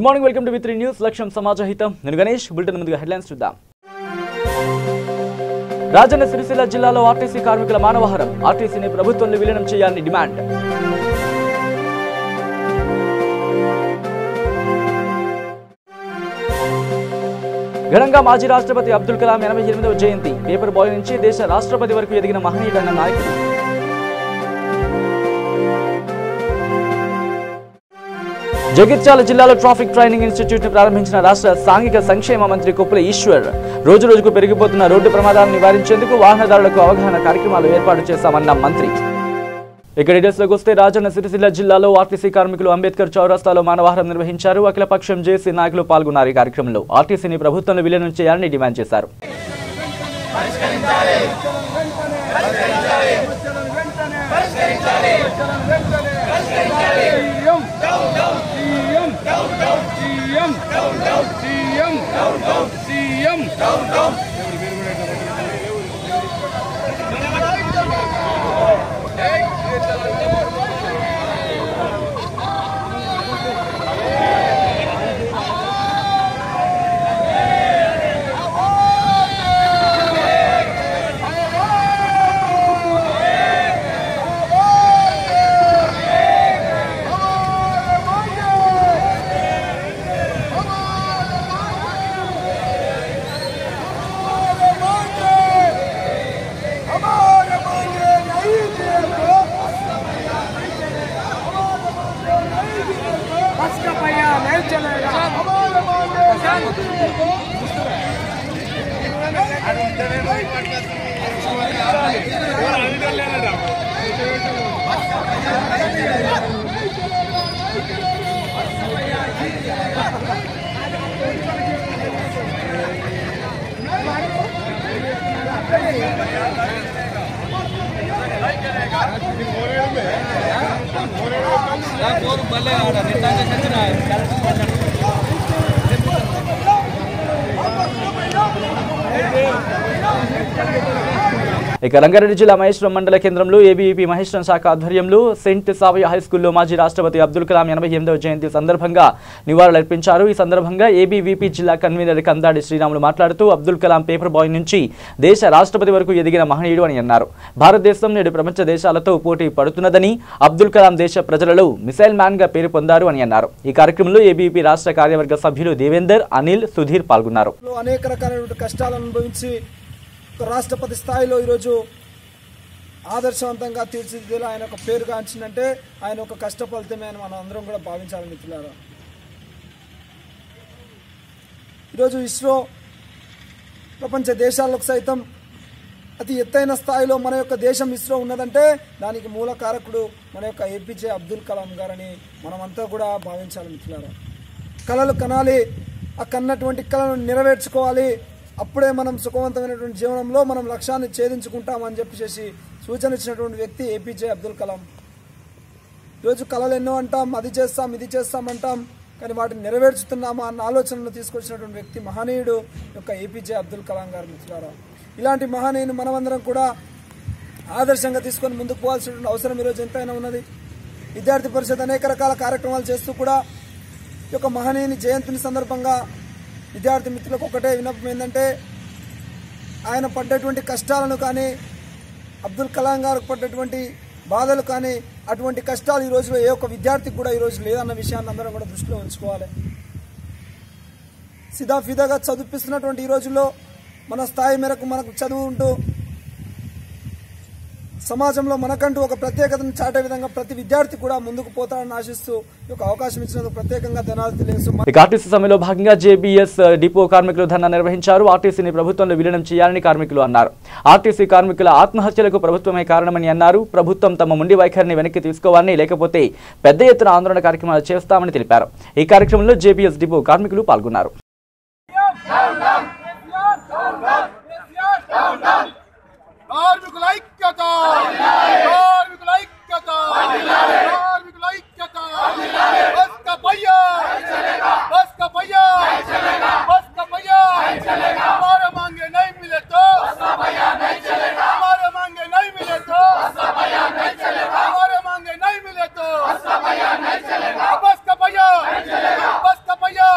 Morning welcome to V3 news లక్ష్యం సమాజహితం నేను Ganesh bulletin ముందుగా హెడ్లైన్స్ చూద్దాం రాజన్న సిరిసిల్ల జిల్లాలో ఆర్టీసీ కార్మికుల మానవహారం ఆర్టీసీని ప్రభుత్వంలో విలీనం చేయాలని డిమాండ్ ఘనంగా మాజీ రాష్ట్రపతి అబ్దుల్ కలాం 88వ జయంతి పేపర్ బాయ్ నుంచి దేశ రాష్ట్రపతి వరకు ఎదిగిన మహనీయుడన్న నాయకుడు జగిత్యాల జిల్లాలో ట్రాఫిక్ ట్రైనింగ్ ఇన్స్టిట్యూట్ ను ప్రారంభించిన రాష్ట్ర సాంఘిక సంక్షేమ మంత్రి కొప్పుల ఈశ్వర్ రోజు రోజుకు పెరిగిపోతున్న రోడ్డు ప్రమాదాలను నివారించేందుకు వాహనదారులకు అవగాహన కార్యక్రమాలు ఏర్పాటు చేశామన్న మంత్రి ఇక డీటెయిల్స్ లోకి వస్తే రాజన్న సిరిసిల్ల జిల్లాలో ఆర్టీసీ కార్మికులు అంబేద్కర్ చౌరస్తాలో మానవహారం నిర్వహించారు అఖిలపక్షం జేసీ నాయకులు పాల్గొన్నారు ఈ కార్యక్రమంలో ఆర్టీసీని ప్రభుత్వంలో విలీనం చేయాలని డిమాండ్ చేశారు ఇక రంగారెడ్డి జిల్లా మహేశ్వరం మండల కేంద్రంలో ఏబీవీపీ మహేశ్వరం శాఖ ఆధ్వర్యంలో సెయింట్ సావయ్య హైస్కూల్లో మాజీ రాష్ట్రపతి అబ్దుల్ కలాం 88వ జయంతి సందర్భంగా నివాళులర్పించారు ఈ సందర్భంగా ఏబీవీపీ జిల్లా కన్వీనర్ కందాడి శ్రీరాములు మాట్లాడుతూ అబ్దుల్ కలాం పేపర్ బాయ్ నుంచి దేశ రాష్ట్రపతి వరకు ఎదిగిన మహనీయుడు అని అన్నారు భారతదేశం నేడు ప్రపంచ దేశాలతో పోటీ పడుతున్నదని అబ్దుల్ కలాం దేశ ప్రజలలో మిసైల్ మ్యాన్ గా పేరు పొందారు అని అన్నారు ఈ కార్యక్రమంలో ఏబీవీపీ రాష్ట్ర కార్యవర్గ సభ్యులు దేవేందర్ అనిల్ సుధీర్ పాల్గొన్నారు అనేక రకాలైన కష్టాలను అనుభవించి రాష్ట్రపతి స్థాయిలో ఈరోజు ఆదర్శవంతంగా తీర్చిదిద్దేలా ఆయన ఒక పేరు కాంచిందంటే ఆయన ఒక కష్ట ఫలితమే అని మనం అందరం కూడా భావించాలని మిత్రులారా ఈరోజు ఇస్రో ప్రపంచ దేశాలకు సైతం అతి ఎత్తైన స్థాయిలో మన యొక్క దేశం ఇస్రో ఉన్నదంటే దానికి మూల కారకుడు మన యొక్క ఏపీజే అబ్దుల్ కలాం గారని మనమంతా కూడా భావించాలి మిత్రులారా కళలు కనాలి ఆ కన్నటువంటి కళను నెరవేర్చుకోవాలి అప్పుడే మనం సుఖవంతమైనటువంటి జీవనంలో మనం లక్ష్యాన్ని ఛేదించుకుంటామని చెప్పేసి సూచన ఇచ్చినటువంటి వ్యక్తి ఏపీజే అబ్దుల్ కలాం ఈరోజు కళలు ఎన్నో అంటాం అది చేస్తాం ఇది చేస్తామంటాం కానీ వాటిని నెరవేర్చుతున్నామా అన్న ఆలోచనలు తీసుకొచ్చినటువంటి వ్యక్తి మహనీయుడు యొక్క ఏపీజే అబ్దుల్ కలాం గారు మిత్రులారా ఇలాంటి మహనీయుని మనమందరం కూడా ఆదర్శంగా తీసుకొని ముందుకు పోవాల్సినటువంటి అవసరం ఈరోజు ఎంతైనా ఉన్నది విద్యార్థి పరిషత్ అనేక రకాల కార్యక్రమాలు చేస్తూ కూడా ఈ యొక్క మహనీయుని జయంతిని సందర్భంగా విద్యార్థి మిత్రులకు ఒకటే విన్నపం ఏంటంటే ఆయన పడ్డటువంటి కష్టాలను కానీ అబ్దుల్ కలాం గారు పడ్డటువంటి బాధలు కానీ అటువంటి కష్టాలు ఈ రోజులో ఏ ఒక్క విద్యార్థికి కూడా ఈరోజు లేదన్న విషయాన్ని అందరం కూడా దృష్టిలో ఉంచుకోవాలి సిదాఫిదాగా చదివిస్తున్నటువంటి ఈ రోజుల్లో మన స్థాయి మేరకు మనకు చదువు ఉంటూ సమాజంలో మనకంటూ ఒక ప్రత్యేకతను చాటే విధంగా ప్రతి విద్యార్థి కూడా ముందుకు పోతాడని ఆశిస్తూ ఒక అవకాశం ఇచ్చినందుకు ప్రత్యేకంగా ధన్యవాదాలు తెలియజేస్తూ ఆర్టీసీ సమ్మెలో భాగంగా జేబీఎస్ డిపో కార్మికులు ధర్నా నిర్వహించారు ఆర్టీసీని ప్రభుత్వంలో విలీనం చేయాలని కార్మికులు అన్నారు ఆర్టీసీ కార్మికుల ఆత్మహత్యలకు ప్రభుత్వమే కారణమని అన్నారు ప్రభుత్వం తమ ముండి వైఖరిని వెనక్కి తీసుకోవాలని లేకపోతే పెద్ద ఎత్తున ఆందోళన కార్యక్రమాలు చేస్తామని తెలిపారు ఈ కార్యక్రమంలో జేబీఎస్ డిపో కార్మికులు పాల్గొన్నారు बस का भैया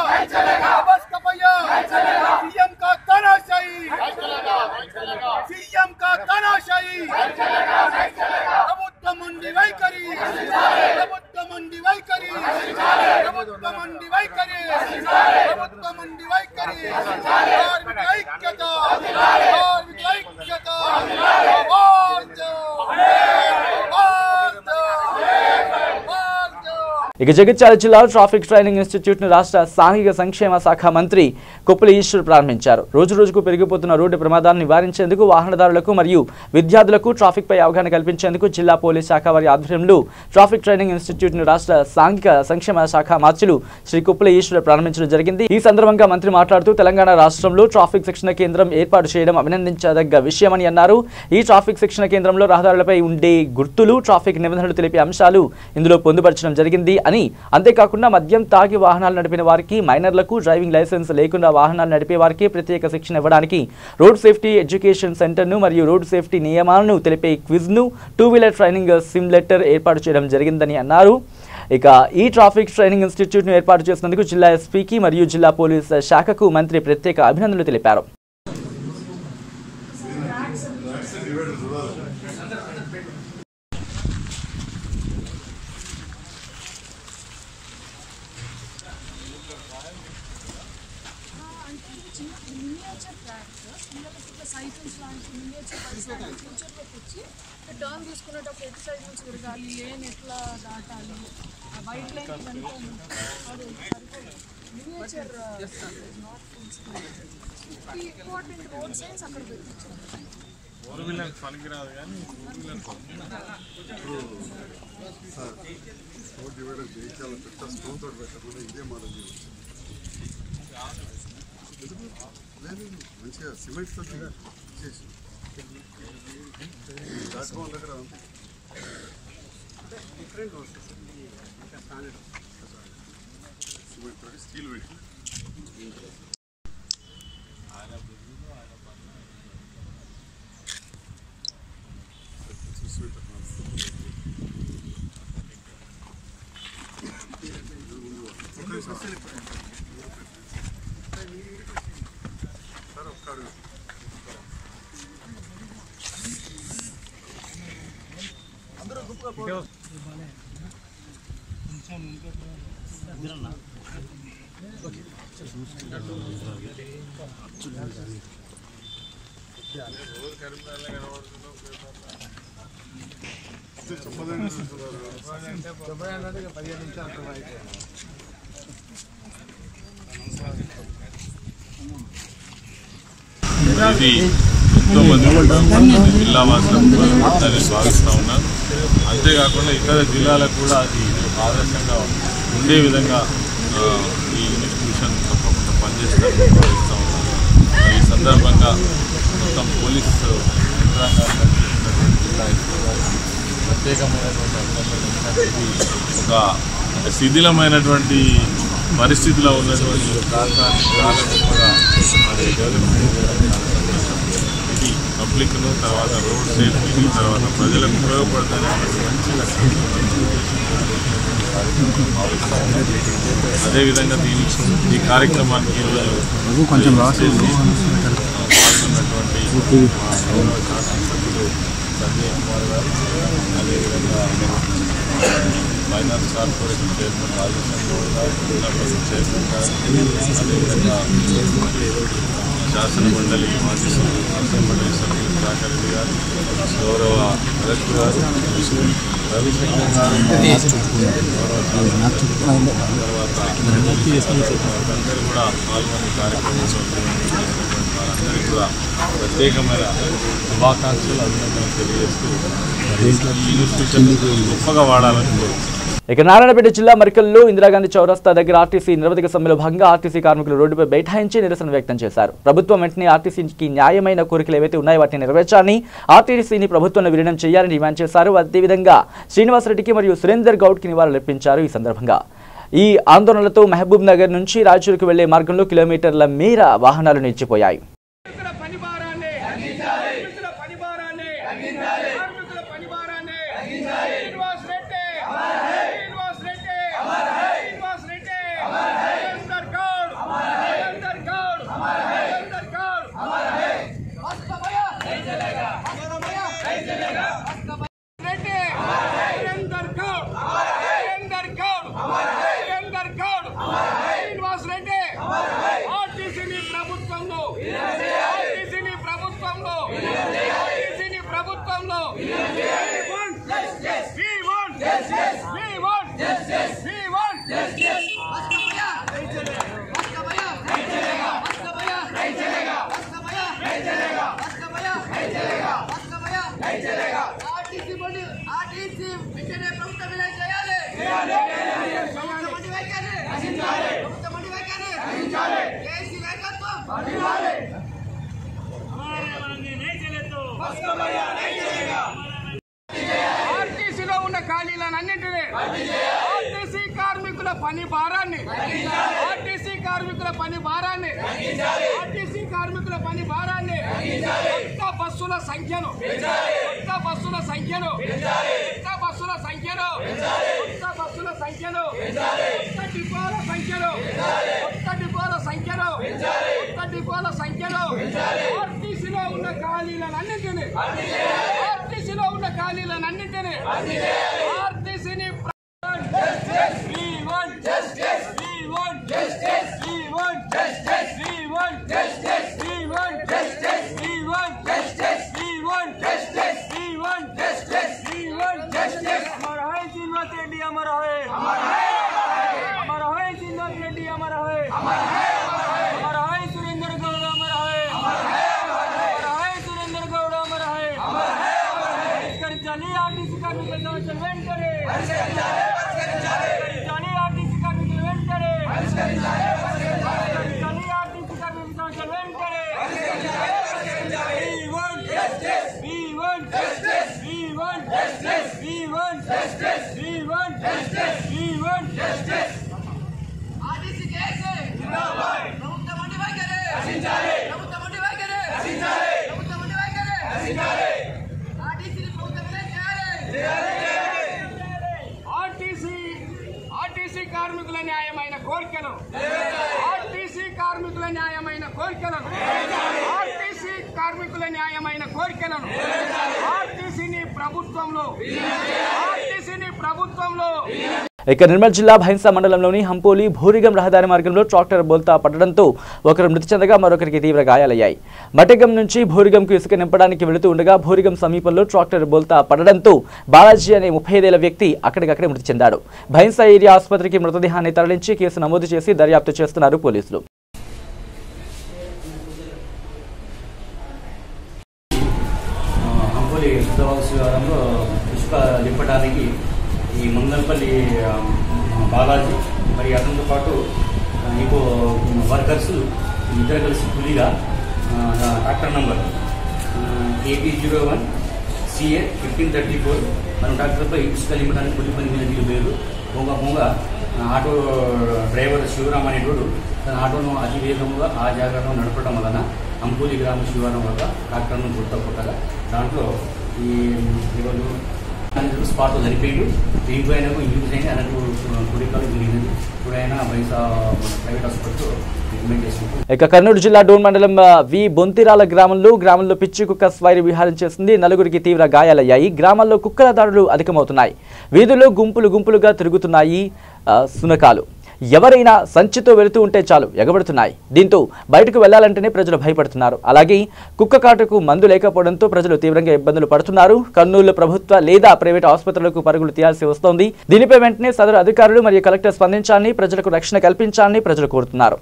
ఇక జగిత్యాల జిల్లా ట్రాఫిక్ ట్రైనింగ్ ఇన్స్టిట్యూట్ ను రాష్ట్ర సాంఘిక సంక్షేమ శాఖ మంత్రి కొప్పుల ఈశ్వర్ ప్రారంభించారు. రోజు రోజుకు పెరిగిపోతున్న రోడ్డు ప్రమాదాలను నివారించేందుకు వాహనదారులకు మరియు విద్యార్థులకు ట్రాఫిక్ పై అవగాహన కల్పించేందుకు జిల్లా పోలీస్ శాఖ వారి ఆధ్వర్యంలో ట్రాఫిక్ ట్రైనింగ్ ఇన్స్టిట్యూట్ ను రాష్ట్ర సాంఘిక సంక్షేమ శాఖ మంత్రులు శ్రీ కొప్పుల ఈశ్వర్ ప్రారంభించడం జరిగింది. ఈ సందర్భంగా మంత్రి మాట్లాడుతూ తెలంగాణ రాష్ట్రంలో ట్రాఫిక్ శిక్షణ కేంద్రం ఏర్పాటు చేయడం అభినందించదగ్గ విషయమని అన్నారు. ఈ ట్రాఫిక్ శిక్షణ కేంద్రంలో రహదారులపై ఉండే గుర్తులు, ట్రాఫిక్ నిబంధనలు తెలిపే అంశాలు ఇందులో పొందుపరచడం జరిగింది అని, అంతేకాకుండా మద్యం తాగి వాహనాలు నడిపిన వారికి, మైనర్లకు, డ్రైవింగ్ లైసెన్స్ లేకుండా వాహనాలు నడిపే వారికి ప్రత్యేక శిక్షణ ఇవ్వడానికి రోడ్ సేఫ్టీ ఎడ్యుకేషన్ సెంటర్ను మరియు రోడ్ సేఫ్టీ నియమాలను తెలిపే క్విజ్ను, 2 వీలర్ ట్రైనింగ్ సిమ్యులేటర్ ఏర్పాటు చేయడం జరిగిందని అన్నారు. ఇక ఈ ట్రాఫిక్ ట్రైనింగ్ ఇన్స్టిట్యూట్ ను ఏర్పాటు చేసినందుకు జిల్లా ఎస్పీకి మరియు జిల్లా పోలీస్ శాఖకు మంత్రి ప్రత్యేక అభినందనలు తెలిపారు. టర్న్ తీసుకునేటప్పుడు ఎటు సైడ్ నుంచి తిరగాలి, లేన్ ఎట్లా దాటాలి, white line miniature important road science అక్కడ పెట్టించారు. మంచిగా సిమెంట్ తో చేసి దగ్గర డిఫరెంట్ వస్తుంది సిమెంట్ తోటి స్టీల్ పెట్టి ఇది ఎంతో మంది జిల్లా వాసులకు భావిస్తూ ఉన్నారు. అంతేకాకుండా ఇతర జిల్లాలకు కూడా అది ఆదర్శంగా ఉండే విధంగా ఈ ఇన్స్టిట్యూషన్ తప్పకుండా పనిచేస్తారని భావిస్తూ ఉన్నారు. ఈ సందర్భంగా మొత్తం పోలీస్ యంత్రాంగాన్ని జిల్లా ప్రత్యేకమైనటువంటి ఒక శిథిలమైనటువంటి పరిస్థితిలో ఉన్నటువంటి ప్రాంతాన్ని చాలా గొప్పగా అది డెవలప్మెంట్ ఇది పబ్లిక్ను, తర్వాత రోడ్ సేఫ్టీని, తర్వాత ప్రజలకు ఉపయోగపడుతున్నటువంటి మంచి లక్ష్యం. అదేవిధంగా ఈ కార్యక్రమానికి ఈరోజు పాల్గొన్నటువంటి గౌరవ శాసనసభ్యులు సంజయ్ కుమార్ గారు, అదేవిధంగా మైనార్స్ కార్పొరేషన్ చైర్మన్ రాజేశ్వర్ గౌడ్ గారు, జిల్లా పరిషత్ చైర్మన్ గారు, అదేవిధంగా శాసన మండలి మాజీ సభ్యులు, శాసన మండలి సభ్యులు రాకారెడ్డి గారు, గౌరవ కలెక్టర్ గారు, రవిశంకర్ గారు, తర్వాత అందరూ కూడా పాల్గొని కార్యక్రమంలో వారందరికీ కూడా ప్రత్యేకమైన శుభాకాంక్షలు, అభినందనలు తెలియజేస్తూ ఈ ఇన్స్టిట్యూషన్ గొప్పగా వాడాలని కోరుతున్నాను. ఇక నారాయణపేట జిల్లా మరికల్లో ఇందిరాగాంధీ చౌరస్తా దగ్గర ఆర్టీసీ నిరవధిక సమ్మెలో భాగంగా ఆర్టీసీ కార్మికులు రోడ్డుపై బైఠాయించి నిరసన వ్యక్తం చేశారు. ప్రభుత్వం వెంటనే ఆర్టీసీకి న్యాయమైన కోరికలు ఏవైతే ఉన్నాయో వాటిని నెరవేర్చాలని, ఆర్టీసీని ప్రభుత్వంలో విలీనం చేయాలని డిమాండ్ చేశారు. అదేవిధంగా శ్రీనివాసరెడ్డికి మరియు సురేందర్ గౌడ్కి నివాళులర్పించారు. ఈ సందర్భంగా ఈ ఆందోళనలతో మహబూబ్ నగర్ నుంచి రాయచూరుకు వెళ్లే మార్గంలో కిలోమీటర్ల మేర వాహనాలు నిలిచిపోయాయి. ఆర్టీసీ ఆర్టీసీలో ఉన్న ఖాళీలన్నింటినీ ఆర్టీసీ కార్మికుల పని భారాన్ని ఆర్టీసీ కార్మికుల పని భారాన్ని ఆర్టీసీ కార్మికుల పని భారాన్ని కొత్త బస్సుల సంఖ్యను కొత్త బస్సుల సంఖ్యను కొత్త బస్సుల సంఖ్యను కొత్త బస్సుల సంఖ్యను కొత్త డిపోల సంఖ్యను కొత్త డిపోల సంఖ్యను కొత్త డిపోల సంఖ్యను ఆర్టీసీలో ఉన్న ఖాళీలన్నింటినీ ఆర్టీసీలో ఉన్న ఖాళీలన్నింటినీ ఆర్టీసీని We want justice. We want justice. We want justice. We want justice. We want justice. We want justice. We want justice. We want justice. We want justice. हमारा है जिन्नत रेड्डी हमारा है हमारा है जिन्नत रेड्डी हमारा है हमारा है सुरेंद्र गौड़ हमारा है हमारा है सुरेंद्र गौड़ हमारा है कर चली आरटीसी का निकल वेंट करे चली आरटीसी का निकल वेंट करे चली आरटीसी का निकल वेंट करे We want justice. We want justice. We want justice. We want justice. We want justice. We want justice. RTC case జిందాబాద్ ప్రభుత్వం ఉండి వైఖరి రక్షించాలి ప్రభుత్వం ఉండి వైఖరి రక్షించాలి ప్రభుత్వం ఉండి వైఖరి రక్షించాలి ఆర్టీసీ ప్రభుత్వమే చేయాలి ఆర్టీసీ కార్మికుల న్యాయమైన కోరికను ఆర్టీసీ కార్మికుల న్యాయమైన కోరికలను ఆర్టీసీ కార్మికుల న్యాయమైన కోరికలను ఆర్టీసీని ప్రభుత్వంలో ఇక నిర్మల్ జిల్లా భైన్సా మండలంలోని హంపోలి భూరిగం రహదారి మార్గంలో ట్రాక్టర్ బోల్తా పడడంతో ఒకరు మృతి చెందగా మరొకరికి తీవ్ర గాయాలయ్యాయి. మటెగం నుంచి భూరిగంకు ఇసుక నింపడానికి వెళుతూ ఉండగా భూరిగం సమీపంలో ట్రాక్టర్ బోల్తా పడడంతో బాలాజీ అనే 35 ఏళ్ల వ్యక్తి అక్కడికక్కడే మృతి చెందాడు. భైన్సా ఏరియా ఆసుపత్రికి మృతదేహాన్ని తరలించి కేసు నమోదు చేసి దర్యాప్తు చేస్తున్నారు పోలీసులు. నింపడానికి ఈ మంగళపల్లి బాలాజీ మరి అతనితో పాటు ఇంకో వర్కర్స్ ఇద్దరు కలిసి కూలీగా ట్రాక్టర్ నంబర్ AP01 CA 1534 మనం ట్రాక్టర్పై ఇసుక నింపడానికి కూలి పని మీద నిలిపేరు. పోగా ఆటో డ్రైవర్ శివరామ్ అనేటోడు తన ఆటోను అతివేగంగా ఆ జాగాలో నడపడం వలన అంపూలి గ్రామ శివరాం వల్ల ట్రాక్టర్ను కొట్టగా దాంట్లో ఈ ఈరోజు స్పాట్లో చనిపోయాడు. దీనిపై ఆయనకు ఇంజూరీస్ అయినా ఆయనకు కుడికాలు జరిగినది. ఇప్పుడు ఆయన బైసా ప్రైవేట్ హాస్పిటల్లో ట్రీట్మెంట్ చేసింది. ఇక కర్నూలు జిల్లా డోన్ మండలం వి బొంతిరాల గ్రామంలో పిచ్చి కుక్క స్వైర్ విహారం చేసింది. నలుగురికి తీవ్ర గాయాలయ్యాయి. గ్రామాల్లో కుక్కల దాడులు అధికమవుతున్నాయి. వీధుల్లో గుంపులుగా తిరుగుతున్నాయి సునకాలు. ఎవరైనా సంచితో వెళుతూ ఉంటే చాలు ఎగబడుతున్నాయి. దీంతో బయటకు వెళ్లాలంటేనే ప్రజలు భయపడుతున్నారు. అలాగే కుక్క కాటుకు మందు లేకపోవడంతో ప్రజలు తీవ్రంగా ఇబ్బందులు పడుతున్నారు. కర్నూలు ప్రభుత్వ లేదా ప్రైవేట్ ఆసుపత్రులకు పరుగులు తీయాల్సి వస్తోంది. దీనిపై వెంటనే సదరు అధికారులు మరియు కలెక్టర్ స్పందించాలని, ప్రజలకు రక్షణ కల్పించాలని ప్రజలు కోరుతున్నారు.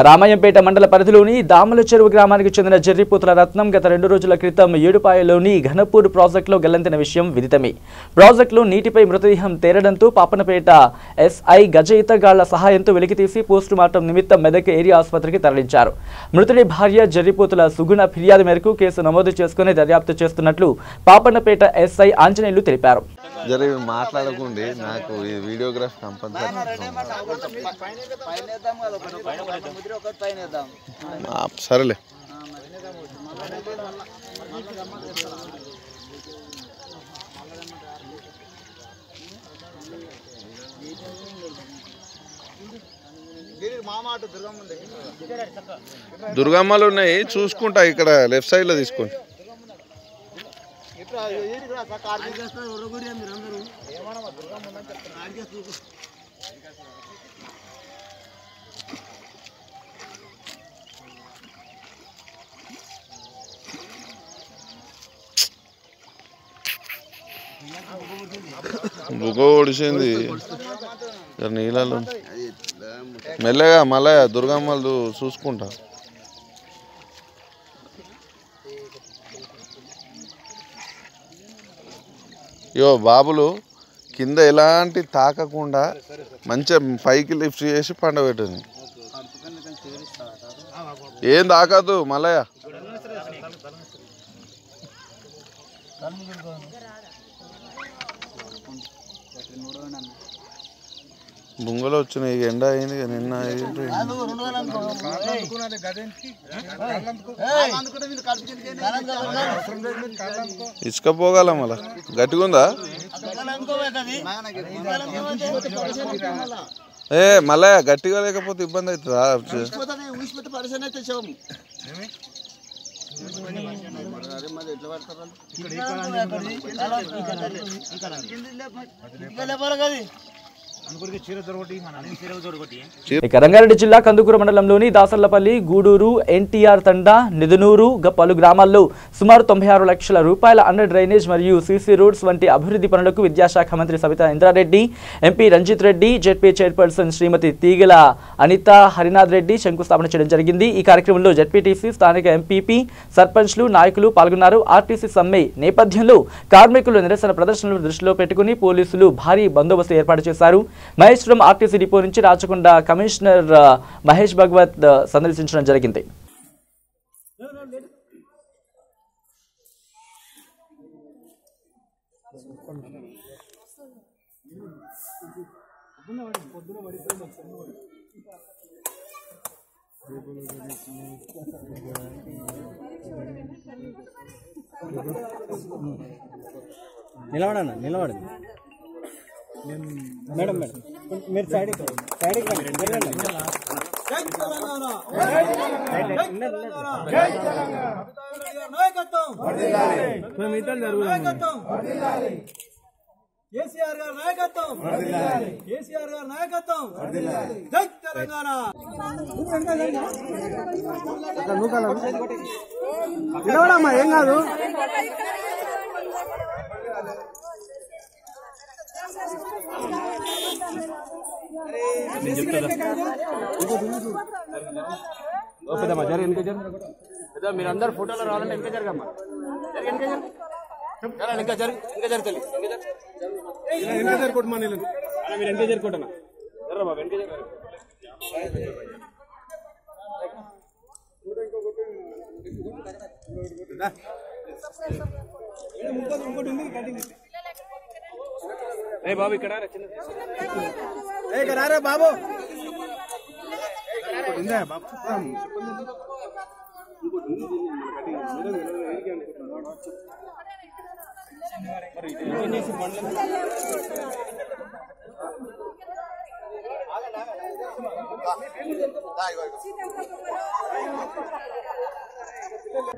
రామాయంపేట మండల పరిధిలోని దామల చెరువు గ్రామానికి చెందిన జర్రిపోతుల రత్నం గత 2 రోజుల క్రితం ఏడుపాయలోని ఘనపూర్ ప్రాజెక్టులో గల్లంతిన విషయం విదితమే. ప్రాజెక్టులో నీటిపై మృతదేహం తేరడంతో పాపనపేట SI గజ ఈతగాళ్ల సహాయంతో వెలికితీసి పోస్టుమార్టం నిమిత్తం మెదక్ ఏరియా ఆసుపత్రికి తరలించారు. మృతుడి భార్య జర్రిపోతుల సుగుణ ఫిర్యాదు మేరకు కేసు నమోదు చేసుకుని దర్యాప్తు చేస్తున్నట్లు పాపన్నపేట SI ఆంజనేయులు తెలిపారు. మాట్లాడకుండి నాకు ఈ వీడియోగ్రాఫ్ కంపల్సరీ సరేలే. దుర్గమ్మలు ఉన్నాయి చూసుకుంటా, ఇక్కడ లెఫ్ట్ సైడ్ లో తీసుకోండి. బుగ్గ ఒడిసింది నీళ్ళలో మెల్లగా మళ్ళా దుర్గమ్మలు చూసుకుంటా. యో బాబులు కింద ఎలాంటి తాకకుండా మంచిగా పైకి లిఫ్ట్ చేసి పండబెట్టింది. ఏం తాకదు మల్లయ్య. బుంగలో వచ్చినాయి ఎండ అయింది నిన్న ఇసుక పోగల మళ్ళా గట్టిగుందా మళ్ళా గట్టిగా లేకపోతే ఇబ్బంది అవుతుందా? ఇక రంగారెడ్డి జిల్లా కందుకూరు మండలంలోని దాసర్లపల్లి, గూడూరు, ఎన్టీఆర్ తండా, నిదునూరు పలు గ్రామాల్లో సుమారు 96 లక్షల రూపాయల అండర్ డ్రైనేజ్ మరియు సీసీ రోడ్స్ వంటి అభివృద్ధి పనులకు విద్యాశాఖ మంత్రి Sabitha Indra Reddy, MP Ranjith Reddy, ZP chairperson శ్రీమతి తీగల అనిత హరినాథ్ రెడ్డి శంకుస్థాపన చేయడం జరిగింది. ఈ కార్యక్రమంలో జెడ్పీటీసీ, స్థానిక ఎంపీపీ, సర్పంచ్లు, నాయకులు పాల్గొన్నారు. ఆర్టీసీ సమ్మె నేపథ్యంలో కార్మికుల నిరసన ప్రదర్శనలు దృష్టిలో పెట్టుకుని పోలీసులు భారీ బందోబస్తు ఏర్పాటు చేశారు. మహేశ్వరం ఆర్టీసీ డిపో నుంచి రాచకొండ కమిషనర్ మహేష్ భగవత్ సందర్శించడం జరిగింది. నిలబడండి మేడం మీరు సైడ్ కేసీఆర్ గారి నాయకత్వం, కేసీఆర్ గారి నాయకత్వం, జై తెలంగాణ. నిలబడమ్మా, ఏం కాదు. మీరందరూ ఫోటోలో రావాలంటే ఇంకా జరగమ్మా, ఇంకా జరుగుతుంది ఇంకా జరుపుకుంటున్నా మీరు ఎంత జరుపుకుంటున్నా బాబు ఎంత బాబు ఇక్కడ రారే బాబు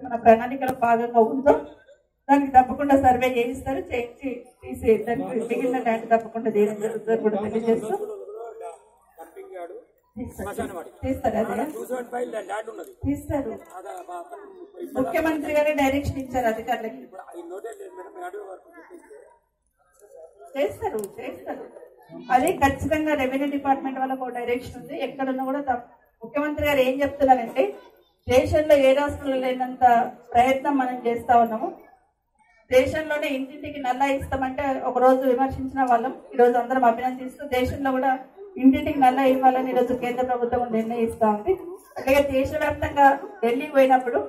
మన ప్రణాళికలో భాగంగా ఉందో దానికి తప్పకుండా సర్వే చేయిస్తారు, చేయించి తీసి దానికి మిగిలిన ల్యాండ్ తప్పకుండా కూడా తెలియజేస్తూ తీస్తారు. ముఖ్యమంత్రి గారే డైరెక్షన్ ఇచ్చారు అధికారులకి, చేస్తారు. అది ఖచ్చితంగా రెవెన్యూ డిపార్ట్మెంట్ వాళ్ళకు ఒక డైరెక్షన్ ఉంది. ఎక్కడున్నా కూడా ముఖ్యమంత్రి గారు ఏం చెప్తున్నారంటే దేశంలో ఏ రాష్ట్రంలో లేనంత ప్రయత్నం మనం చేస్తా ఉన్నాము. దేశంలోనే ఇంటింటికి నల్లా ఇస్తామంటే ఒక రోజు విమర్శించిన వాళ్ళం, ఈ రోజు అందరం అభినందిస్తూ దేశంలో కూడా ఇంటింటికి నల్లా ఇవ్వాలని ఈరోజు కేంద్ర ప్రభుత్వం నిర్ణయిస్తా ఉంది. అట్లాగే దేశవ్యాప్తంగా ఢిల్లీకి పోయినప్పుడు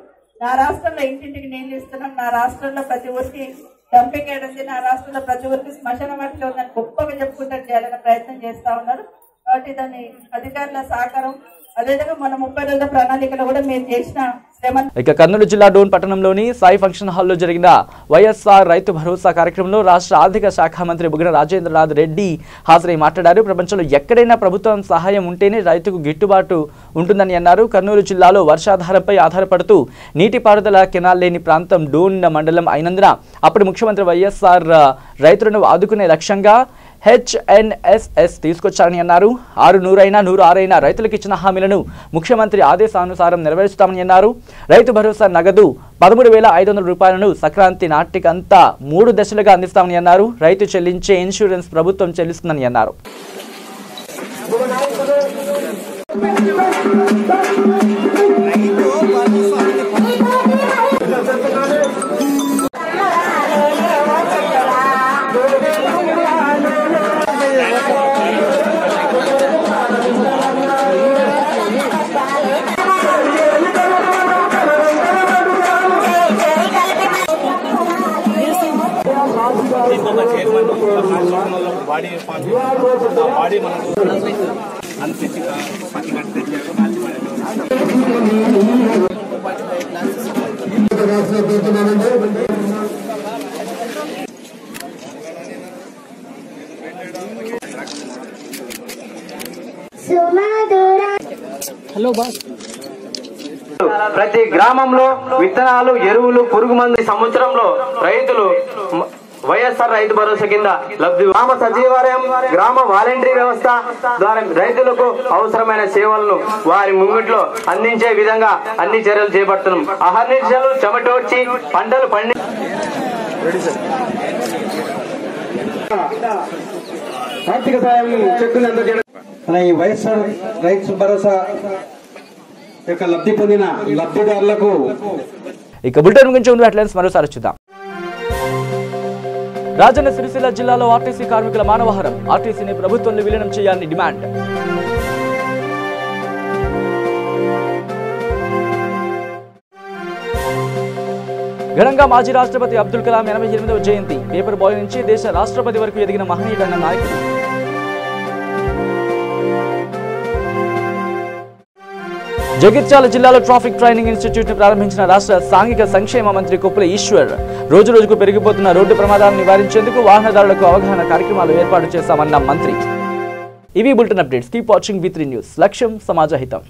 నా రాష్ట్రంలో ఇంటింటికి నీళ్లు ఇస్తున్నాం, నా రాష్ట్రంలో ప్రతి ఊరికి డంపింగ్ ఉంది, నా రాష్ట్రంలో ప్రతి ఊరికి శ్మశాన వాటిలో ఉందని గొప్పగా చెప్పుకుంటూ చేయాలనే ప్రయత్నం చేస్తా ఉన్నారు. కాబట్టి దాన్ని అధికారుల సహకారం, అదేవిధంగా మన 30 రోజుల ప్రణాళికలో కూడా మేము చేసిన శ్రమ. ఇక కర్నూలు జిల్లా డోన్ పట్టణంలోని సాయి ఫంక్షన్ హాల్లో జరిగిన వైఎస్ఆర్ రైతు భరోసా కార్యక్రమంలో రాష్ట్ర ఆర్థిక శాఖ మంత్రి బుగ్గన రాజేంద్రనాథ్ రెడ్డి హాజరై మాట్లాడారు. ప్రపంచంలో ఎక్కడైనా ప్రభుత్వం సహాయం ఉంటేనే రైతుకు గిట్టుబాటు ఉంటుందని అన్నారు. కర్నూలు జిల్లాలో వర్షాధారంపై ఆధారపడుతూ నీటిపారుదల కెనాల్ లేని ప్రాంతం డోన్ మండలం అయినందున అప్పటి ముఖ్యమంత్రి వైఎస్ఆర్ రైతులను ఆదుకునే లక్ష్యంగా HNSS తీసుకొచ్చారని అన్నారు. 600 అయినా 106 అయినా రైతులకు ఇచ్చిన హామీలను ముఖ్యమంత్రి ఆదేశానుసారం నెరవేరుస్తామని అన్నారు. రైతు భరోసా నగదు 13,500 రూపాయలను సంక్రాంతి నాటికంతా 3 దశలుగా అందిస్తామని అన్నారు. రైతు చెల్లించే ఇన్సూరెన్స్ ప్రభుత్వం చెల్లిస్తుందని అన్నారు. ప్రతి గ్రామంలో విత్తనాలు, ఎరువులు, పురుగు మందు సంవత్సరంలో రైతులు వైఎస్ఆర్ రైతు భరోసా కింద లబ్ధి. గ్రామ సచివాలయం, గ్రామ వాలంటరీ వ్యవస్థ ద్వారా రైతులకు అవసరమైన సేవలను వారి ముంగిట్లో అందించే విధంగా అన్ని చర్యలు చేపడుతున్నాం. అహర్నిశలు చెమటోడ్చి పంటలు పండి ఆర్థిక సాయం చెక్కులు అందజేయడం. ఈ వైఎస్ఆర్ రైతు భరోసా యొక్క లబ్ధి పొందిన లబ్ధిదారులకు ఇక బులెటిన్ గురించి ఉన్న హెడ్లైన్స్ మరోసారి చూద్దాం. రాజన్న సిరిసిల్ల జిల్లాలో ఆర్టీసీ కార్మికుల మానవహారం. ఆర్టీసీని ప్రభుత్వంలో విలీనం చేయాలని డిమాండ్. ఘనంగా మాజీ రాష్ట్రపతి అబ్దుల్ కలాం 88వ జయంతి. పేపర్ బాయ్ నుంచి దేశ రాష్ట్రపతి వరకు ఎదిగిన మహనీయుడన్న నాయకుడు. జగిత్యాల జిల్లాలో ట్రాఫిక్ ట్రైనింగ్ ఇన్స్టిట్యూట్ ను ప్రారంభించిన రాష్ట్ర సాంఘిక సంక్షేమ మంత్రి కొప్పుల ఈశ్వర్. రోజు రోజుకు పెరిగిపోతున్న రోడ్డు ప్రమాదాలను నివారించేందుకు వాహనదారులకు అవగాహన కార్యక్రమాలు ఏర్పాటు చేశామన్న మంత్రి. ఇవి bulletin updates. Keep watching V3 news. లక్ష్యం సమాజ హితం.